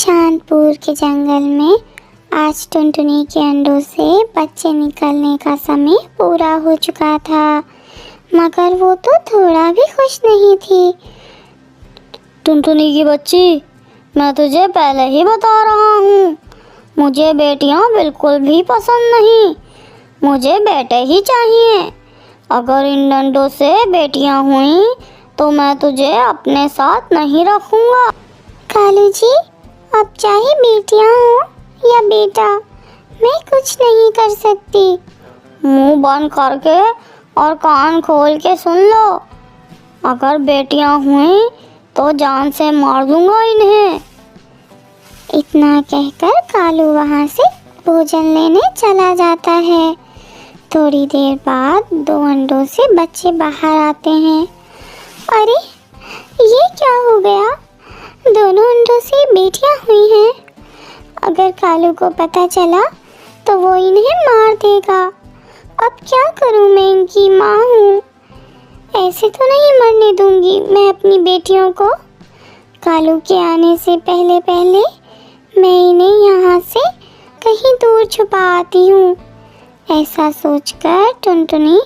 चांदपुर के जंगल में आज टुनटुनी के अंडों से बच्चे निकलने का समय पूरा हो चुका था, मगर वो तो थोड़ा भी खुश नहीं थी। टुनटुनी की बच्ची, मैं तुझे पहले ही बता रहा हूँ, मुझे बेटियाँ बिल्कुल भी पसंद नहीं, मुझे बेटे ही चाहिए। अगर इन अंडों से बेटियाँ हुई तो मैं तुझे अपने साथ नहीं रखूँगा। कालू जी, अब चाहे बेटियाँ हो या बेटा, मैं कुछ नहीं कर सकती। मुंह बंद करके और कान खोल के सुन लो, अगर बेटियाँ हुई तो जान से मार दूंगा इन्हें। इतना कहकर कालू वहाँ से भोजन लेने चला जाता है। थोड़ी देर बाद 2 अंडों से बच्चे बाहर आते हैं। अरे, ये क्या हो गया? दोनों अंडों से बेटियां हुई हैं। अगर कालू को पता चला तो वो इन्हें मार देगा। अब क्या करूं? मैं इनकी माँ हूँ, ऐसे तो नहीं मरने दूंगी मैं अपनी बेटियों को। कालू के आने से पहले पहले मैं इन्हें यहाँ से कहीं दूर छुपा आती हूँ। ऐसा सोचकर टुनटुनी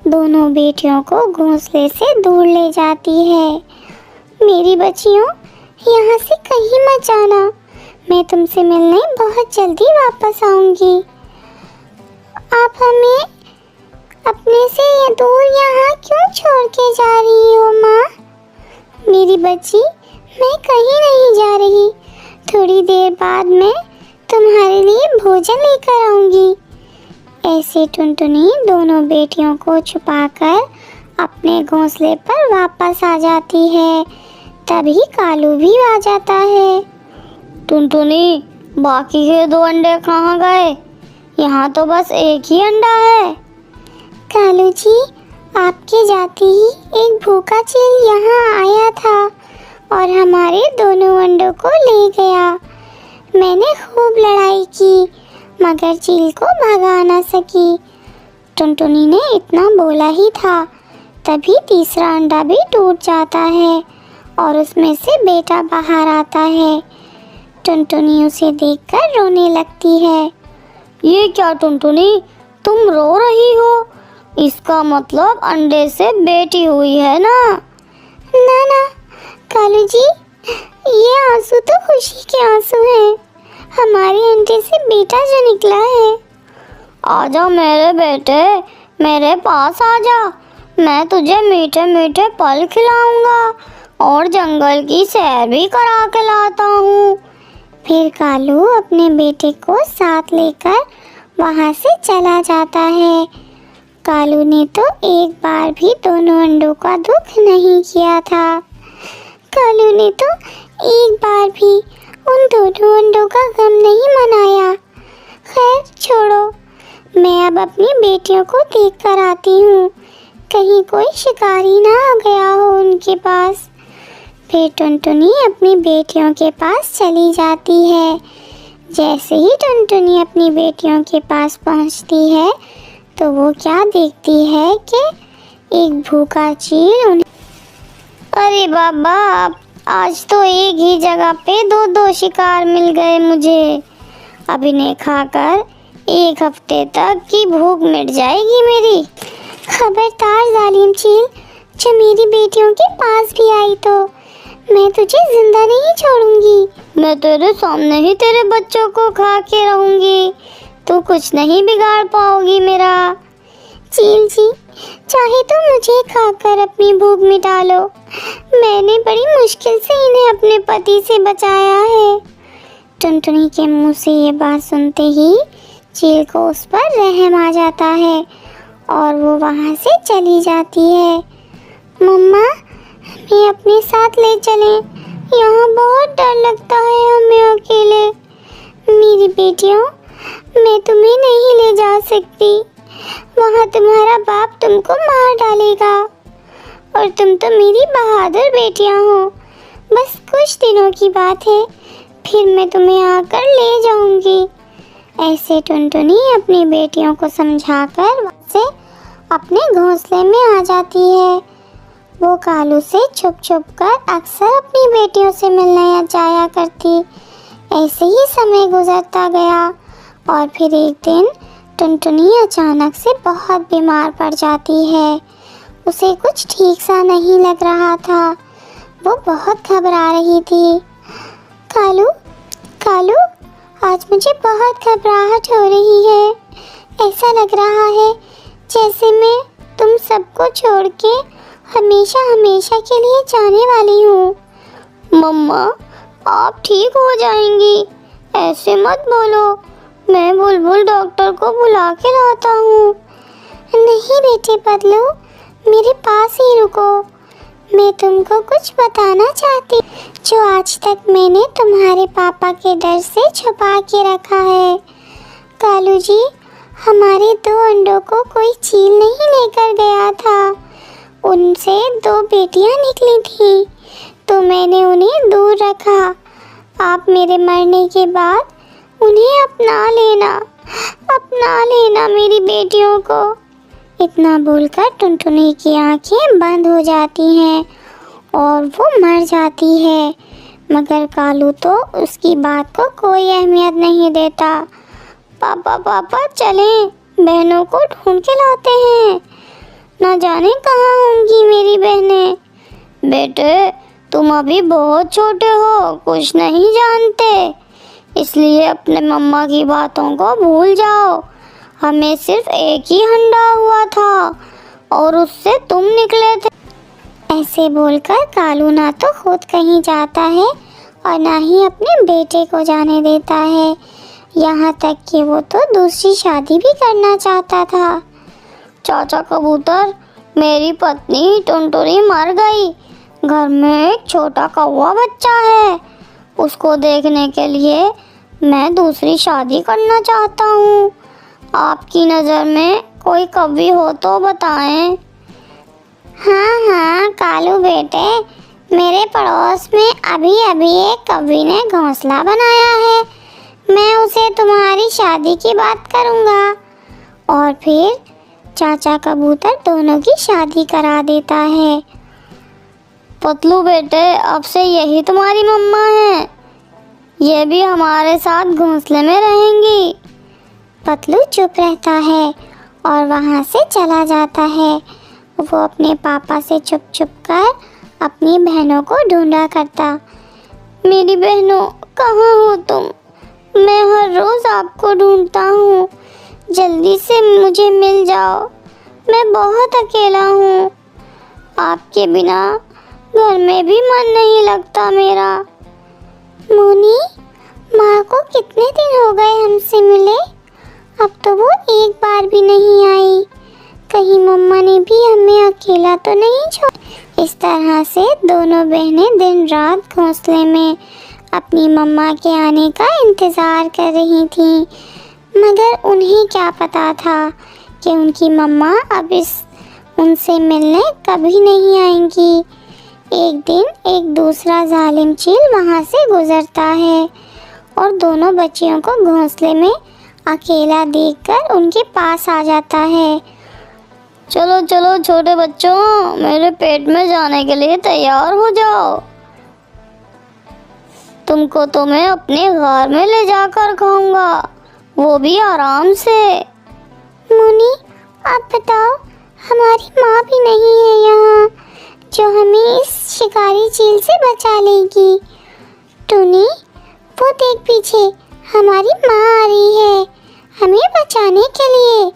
दोनों बेटियों को घोंसले से दूर ले जाती है। मेरी बच्चियों, यहाँ से कहीं मत जाना, मैं तुमसे मिलने बहुत जल्दी वापस आऊँगी। आप हमें अपने से ये दूर यहाँ क्यों छोड़ के जा रही हो माँ? मेरी बच्ची, मैं कहीं नहीं जा रही, थोड़ी देर बाद मैं तुम्हारे लिए भोजन लेकर आऊँगी। ऐसे टुनटुनी दोनों बेटियों को छुपाकर अपने घोंसले पर वापस आ जाती है। तभी कालू भी आ जाता है। टुनटुनी, बाकी के 2 अंडे कहाँ गए? यहाँ तो बस एक ही अंडा है। कालू जी, आपके जाते ही एक भूखा चील यहाँ आया था और हमारे दोनों अंडों को ले गया। मैंने खूब लड़ाई की, मगर चील को भगा ना सकी। टुनटुनी ने इतना बोला ही था, तभी तीसरा अंडा भी टूट जाता है और उसमें से बेटा बाहर आता है। टुनटुनी उसे देखकर रोने लगती है। ये क्या टुनटुनी, तुम रो रही हो? इसका मतलब अंडे से बेटी हुई है ना? ना ना कालू जी, ये आंसू तो खुशी के आंसू हैं। हमारे अंडे से बेटा जो निकला है। आजा मेरे बेटे, मेरे पास आजा, मैं तुझे मीठे मीठे फल खिलाऊंगा और जंगल की सैर भी करा के लाता हूँ। फिर कालू अपने बेटे को साथ लेकर वहाँ से चला जाता है। कालू ने तो एक बार भी दोनों अंडों का दुख नहीं किया था। कालू ने तो एक बार भी उन दोनों अंडों का गम नहीं मनाया। खैर छोड़ो, मैं अब अपनी बेटियों को देख कर आती हूँ, कहीं कोई शिकारी ना आ गया हो उनके पास। फिर टुनटुनी अपनी बेटियों के पास चली जाती है। जैसे ही टुनटुनी अपनी बेटियों के पास पहुँचती है तो वो क्या देखती है कि एक भूखा चील उन्हें। अरे बाबा, आज तो एक ही जगह पे 2 शिकार मिल गए मुझे। अब इन्हें खाकर 1 हफ्ते तक की भूख मिट जाएगी मेरी। खबरदार जालिम चील, जो मेरी बेटियों के पास भी आई तो मैं तुझे जिंदा नहीं छोड़ूंगी। मैं तेरे सामने ही तेरे बच्चों को खा के रहूंगी, तू कुछ नहीं बिगाड़ पाओगी मेरा। चील जी, चाहे तो मुझे खाकर अपनी भूख मिटा लो, मैंने बड़ी मुश्किल से इन्हें अपने पति से बचाया है। टुनटुनी के मुंह से ये बात सुनते ही चील को उस पर रहम आ जाता है और वो वहाँ से चली जाती है। मम्मा, हमें अपने साथ ले चलें, यहाँ बहुत डर लगता है हमें अकेले। मेरी बेटियों, मैं तुम्हें नहीं ले जा सकती, वहाँ तुम्हारा बाप तुमको मार डालेगा और तुम तो मेरी बहादुर बेटियाँ हो। बस कुछ दिनों की बात है, फिर मैं तुम्हें आकर ले जाऊंगी। ऐसे टुनटुनी अपनी बेटियों को समझाकर वहाँ से अपने घोंसले में आ जाती है। वो कालू से छुप छुप कर अक्सर अपनी बेटियों से मिलने जाया करती। ऐसे ही समय गुजरता गया और फिर एक दिन टुनटुनी अचानक से बहुत बीमार पड़ जाती है। उसे कुछ ठीक सा नहीं लग रहा था। वो बहुत घबरा रही थी। कालू, कालू, आज मुझे बहुत घबराहट हो रही है। ऐसा लग रहा है जैसे मैं तुम सबको छोड़ के हमेशा हमेशा के लिए जाने वाली हूँ। मम्मा, आप ठीक हो जाएंगी, ऐसे मत बोलो। मैं बुलबुल डॉक्टर को बुला के लाता हूँ। नहीं बेटे पतलू, मेरे पास ही रुको। मैं तुमको कुछ बताना चाहती जो आज तक मैंने तुम्हारे पापा के डर से छुपा के रखा है। कालू जी, हमारे 2 अंडों को कोई चील नहीं लेकर गया था। उनसे 2 बेटियां निकली थीं, तो मैंने उन्हें दूर रखा। आप मेरे मरने के बाद उन्हें अपना लेना मेरी बेटियों को। इतना बोलकर टुनटुनी की आंखें बंद हो जाती हैं और वो मर जाती है। मगर कालू तो उसकी बात को कोई अहमियत नहीं देता। पापा चलें, बहनों को ढूंढ के लाते हैं। ना जाने कहाँ होंगी मेरी बहनें। बेटे, तुम अभी बहुत छोटे हो, कुछ नहीं जानते, इसलिए अपने मम्मा की बातों को भूल जाओ। हमें सिर्फ एक ही अंडा हुआ था और उससे तुम निकले थे। ऐसे बोलकर कालू ना तो खुद कहीं जाता है और ना ही अपने बेटे को जाने देता है। यहाँ तक कि वो तो दूसरी शादी भी करना चाहता था। चाचा कबूतर, मेरी पत्नी टुनटुनी मर गई। घर में एक छोटा कौवा बच्चा है, उसको देखने के लिए मैं दूसरी शादी करना चाहता हूँ। आपकी नज़र में कोई कवि हो तो बताएं। हाँ कालू बेटे, मेरे पड़ोस में अभी एक कवि ने घोंसला बनाया है। मैं उसे तुम्हारी शादी की बात करूँगा और फिर चाचा कबूतर दोनों की शादी करा देता है। पतलू बेटे, अब से यही तुम्हारी मम्मा है। ये भी हमारे साथ घोंसले में रहेंगी। पतलू चुप रहता है और वहाँ से चला जाता है। वो अपने पापा से छुप कर अपनी बहनों को ढूंढा करता। मेरी बहनों, कहाँ हो तुम? मैं हर रोज़ आपको ढूंढता हूँ, जल्दी से मुझे मिल जाओ। मैं बहुत अकेला हूँ, आपके बिना घर में भी मन नहीं लगता मेरा। मोनी, माँ को कितने दिन हो गए हमसे मिले, अब तो वो एक बार भी नहीं आई। कहीं मम्मा ने भी हमें अकेला तो नहीं छोड़ा। इस तरह से दोनों बहनें दिन रात घोंसले में अपनी मम्मा के आने का इंतज़ार कर रही थीं। मगर उन्हें क्या पता था कि उनकी मम्मा अब उनसे मिलने कभी नहीं आएंगी। एक दिन एक दूसरा जालिम चील वहाँ से गुजरता है और दोनों बच्चियों को घोंसले में अकेला देखकर उनके पास आ जाता है। चलो चलो छोटे बच्चों, मेरे पेट में जाने के लिए तैयार हो जाओ। तुमको तो मैं अपने घर में ले जाकर खाऊंगा, वो भी आराम से। मुनी, आप बताओ, हमारी माँ भी नहीं है यहाँ जो हमें इस शिकारी चील से बचा लेगी। टुनी, वो देख पीछे, हमारी माँ आ रही है हमें बचाने के लिए।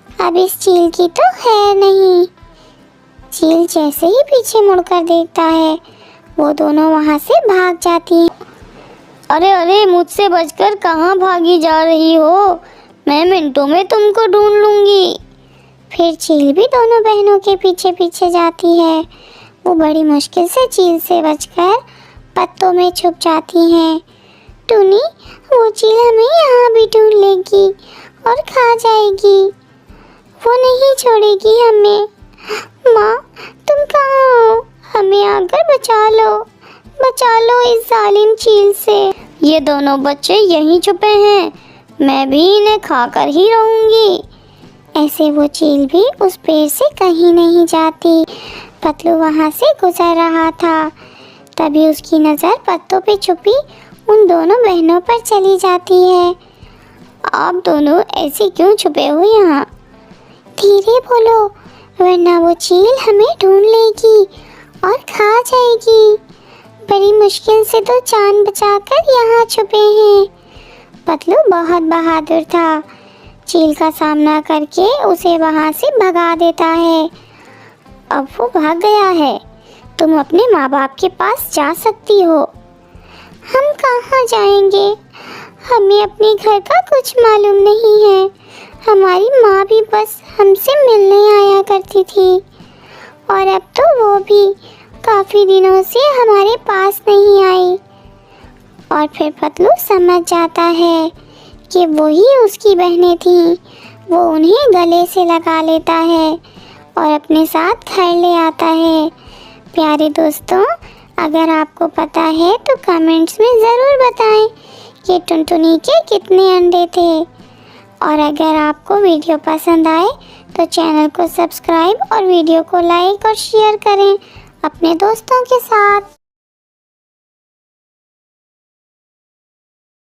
अब इस चील की तो खैर नहीं। चील जैसे ही पीछे मुड़कर देखता है, वो दोनों वहाँ से भाग जाती हैं। अरे अरे, मुझसे बचकर कहाँ भागी जा रही हो? मैं मिनटों में तुमको ढूंढ लूँगी। फिर चील भी दोनों बहनों के पीछे पीछे जाती है। वो बड़ी मुश्किल से चील से बचकर पत्तों में छुप जाती हैं। टुनी, वो चील हमें यहाँ भी ढूंढ लेगी और खा जाएगी, वो नहीं छोड़ेगी हमें। माँ, तुम कहाँ हो? हमें आकर बचा लो इस जालिम चील से। ये दोनों बच्चे यहीं छुपे हैं, मैं भी इन्हें खाकर ही रहूँगी। ऐसे वो चील भी उस पेड़ से कहीं नहीं जाती। पतलू वहाँ से गुजर रहा था, तभी उसकी नज़र पत्तों पे छुपी उन दोनों बहनों पर चली जाती है। आप दोनों ऐसे क्यों छुपे हो यहाँ? धीरे बोलो, वरना वो चील हमें ढूंढ लेगी और खा जाएगी। बड़ी मुश्किल से तो जान बचाकर यहाँ छुपे हैं। पतलू बहुत बहादुर था। चील का सामना करके उसे वहाँ से भगा देता है। अब वो भाग गया है। तुम अपने माँ बाप के पास जा सकती हो। हम कहाँ जाएंगे? हमें अपने घर का कुछ मालूम नहीं है। हमारी माँ भी बस हमसे मिलने आया करती थी, और अब तो वो भी काफ़ी दिनों से हमारे पास नहीं आई। और फिर पतलू समझ जाता है कि वही उसकी बहनें थीं। वो उन्हें गले से लगा लेता है और अपने साथ घर ले आता है। प्यारे दोस्तों, अगर आपको पता है तो कमेंट्स में ज़रूर बताएं कि टुनटुनी के कितने अंडे थे। और अगर आपको वीडियो पसंद आए तो चैनल को सब्सक्राइब और वीडियो को लाइक और शेयर करें अपने दोस्तों के साथ।